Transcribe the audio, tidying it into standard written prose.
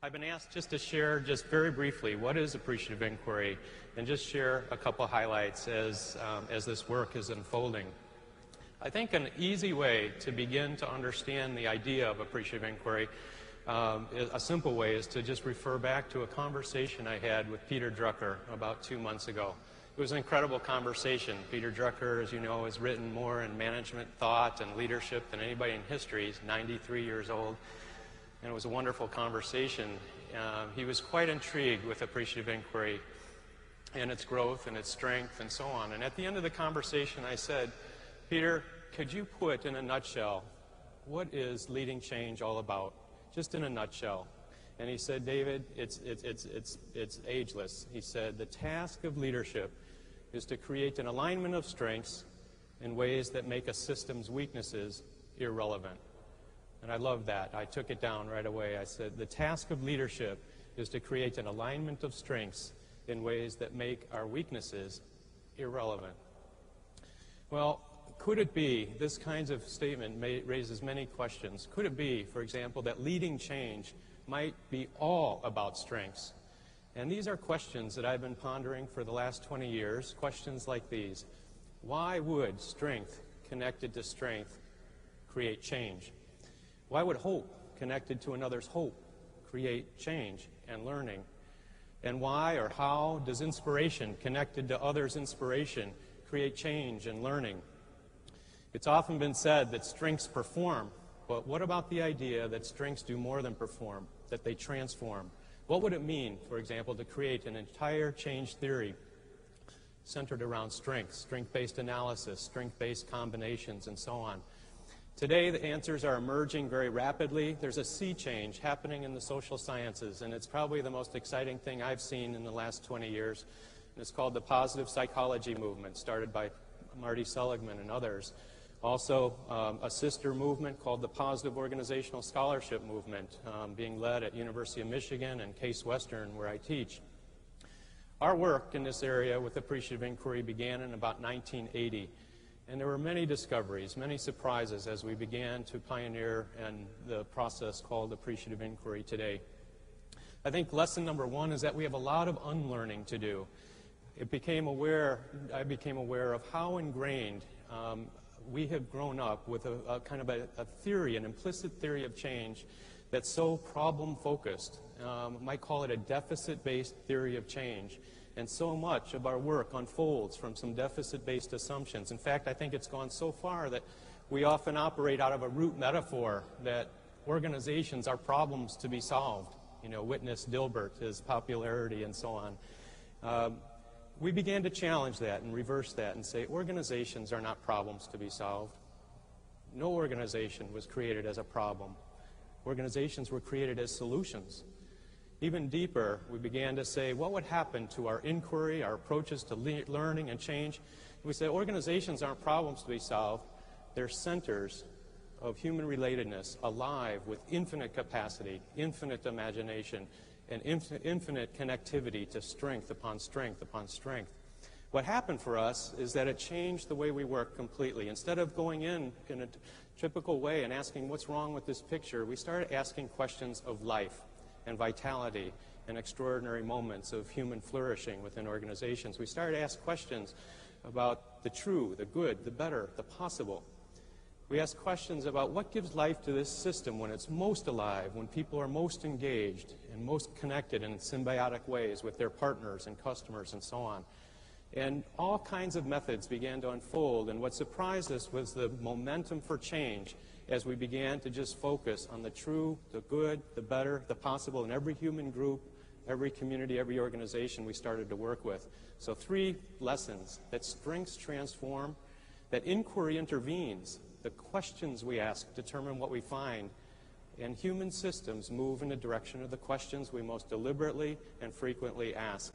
I've been asked just to share just very briefly what is appreciative inquiry and just share a couple highlights as this work is unfolding. I think an easy way to begin to understand the idea of appreciative inquiry, a simple way, is to just refer back to a conversation I had with Peter Drucker about 2 months ago. It was an incredible conversation. Peter Drucker, as you know, has written more in management thought and leadership than anybody in history. He's 93 years old. And it was a wonderful conversation. He was quite intrigued with appreciative inquiry and its growth and its strength and so on. And at the end of the conversation, I said, Peter, could you put in a nutshell, what is leading change all about? Just in a nutshell. And he said, David, it's ageless. He said, the task of leadership is to create an alignment of strengths in ways that make a system's weaknesses irrelevant. And I love that. I took it down right away. I said, the task of leadership is to create an alignment of strengths in ways that make our weaknesses irrelevant. Well, could it be, this kind of statement raises many questions. Could it be, for example, that leading change might be all about strengths? And these are questions that I've been pondering for the last 20 years, questions like these. Why would strength connected to strength create change? Why would hope connected to another's hope create change and learning? And why or how does inspiration connected to others' inspiration create change and learning? It's often been said that strengths perform, but what about the idea that strengths do more than perform, that they transform? What would it mean, for example, to create an entire change theory centered around strengths, strength-based analysis, strength-based combinations, and so on? Today, the answers are emerging very rapidly. There's a sea change happening in the social sciences, and it's probably the most exciting thing I've seen in the last 20 years. And it's called the positive psychology movement, started by Marty Seligman and others. Also, a sister movement called the positive organizational scholarship movement, being led at University of Michigan and Case Western, where I teach. Our work in this area with appreciative inquiry began in about 1980. And there were many discoveries, many surprises as we began to pioneer in the process called appreciative inquiry today. I think lesson number one is that we have a lot of unlearning to do. I became aware of how ingrained we have grown up with a kind of a theory, an implicit theory of change that's so problem-focused. Might call it a deficit-based theory of change. And so much of our work unfolds from some deficit-based assumptions. In fact, I think it's gone so far that we often operate out of a root metaphor that organizations are problems to be solved. You know, witness Dilbert, his popularity, and so on. We began to challenge that and reverse that and say organizations are not problems to be solved. No organization was created as a problem. Organizations were created as solutions. Even deeper, we began to say, what would happen to our inquiry, our approaches to learning and change? We say organizations aren't problems to be solved. They're centers of human relatedness, alive with infinite capacity, infinite imagination, and infinite connectivity to strength upon strength upon strength. What happened for us is that it changed the way we work completely. Instead of going in a typical way and asking what's wrong with this picture, we started asking questions of life and vitality and extraordinary moments of human flourishing within organizations. We started to ask questions about the true, the good, the better, the possible. We asked questions about what gives life to this system when it's most alive, when people are most engaged and most connected in symbiotic ways with their partners and customers and so on. And all kinds of methods began to unfold, and what surprised us was the momentum for change as we began to just focus on the true, the good, the better, the possible in every human group, every community, every organization we started to work with. So 3 lessons: that strengths transform, that inquiry intervenes, the questions we ask determine what we find, and human systems move in the direction of the questions we most deliberately and frequently ask.